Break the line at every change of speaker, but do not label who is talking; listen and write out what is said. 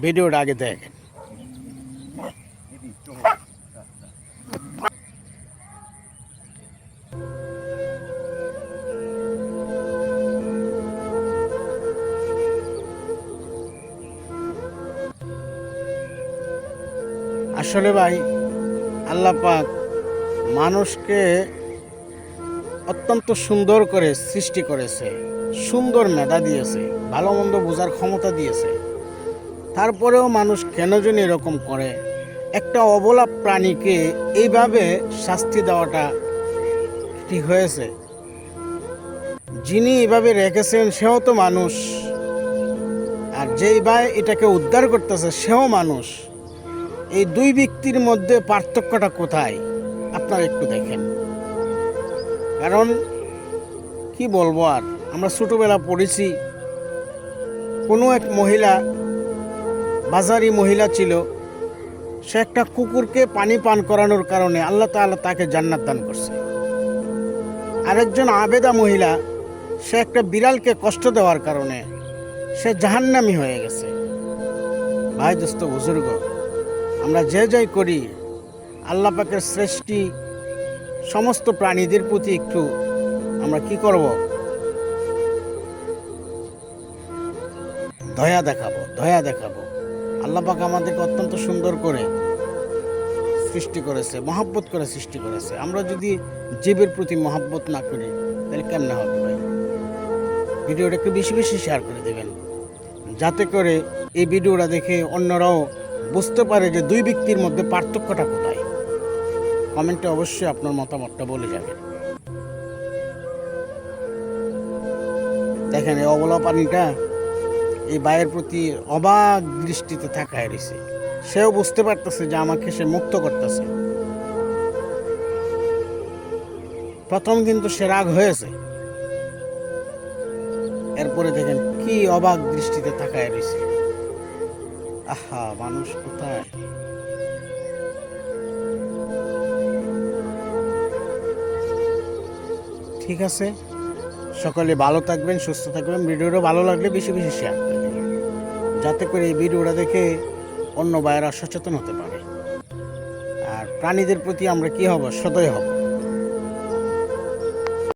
ভিডিওটা আগে দেখেন। আসলে ভাই, আল্লাহ পাক মানুষকে অত্যন্ত সুন্দর করে সৃষ্টি করেছে, সুন্দর মেধা দিয়েছে, ভালো মন্দ বোঝার ক্ষমতা দিয়েছে। তারপরেও মানুষ কেন যেন এরকম করে? একটা অবলা প্রাণীকে এইভাবে শাস্তি দেওয়াটা ঠিক হয়েছে? যিনি এভাবে রেখেছেন সেও তো মানুষ, আর যেই ভাই এটাকে উদ্ধার করতেছে সেও মানুষ। এই দুই ব্যক্তির মধ্যে পার্থক্যটা কোথায় আপনারা একটু দেখেন। কারণ কি বলবো আর, আমরা ছোটোবেলা পড়েছি, কোনো এক মহিলা, বাজারি মহিলা ছিল, সে একটা কুকুরকে পানি পান করানোর কারণে আল্লাহ তাআলা তাকে জান্নাত দান করছে। আরেকজন আবেদা মহিলা, সে একটা বিড়ালকে কষ্ট দেওয়ার কারণে সে জাহান্নামী হয়ে গেছে। ভাই দোস্ত বুজুর্গ, আমরা যে যাই করি, আল্লাহ পাকের সৃষ্টি সমস্ত প্রাণীদের প্রতি একটু আমরা কি করব? দয়া দেখাবো, দয়া দেখাবো। আল্লাহ পাক আমাদেরকে অত্যন্ত সুন্দর করে সৃষ্টি করেছে, মহাব্বত করে সৃষ্টি করেছে। আমরা যদি জীবের প্রতি মহাব্বত না করি তাহলে কেমনে হবে ভাই? ভিডিওটাকে বেশি বেশি শেয়ার করে দেবেন, যাতে করে এই ভিডিওটা দেখে অন্যরাও বুঝতে পারে যে দুই ব্যক্তির মধ্যে পার্থক্যটা কোথায়। কমেন্টে অবশ্যই আপনার মতামতটা বলে যাবেন। দেখেন এই অবলা পানিটা এই ভাইয়ের প্রতি অবাক দৃষ্টিতে তাকায় রয়েছে। সেও বুঝতে পারতেছে যে আমাকে সে মুক্ত করতেছে। প্রথম কিন্তু সে রাগ হয়েছে, এরপরে দেখেন কি অবাক দৃষ্টিতে তাকায় রয়েছে। আহা, মানুষ কোথায়? ঠিক আছে, সকলে ভালো থাকবেন, সুস্থ থাকবেন। ভিডিওটা ভালো লাগলে বেশি বেশি শেয়ার করে দেবেন, যাতে করে এই ভিডিওটা দেখে অন্য ভাইয়েরা সচেতন হতে পারে। আর প্রাণীদের প্রতি আমরা কি হব? সদয় হব।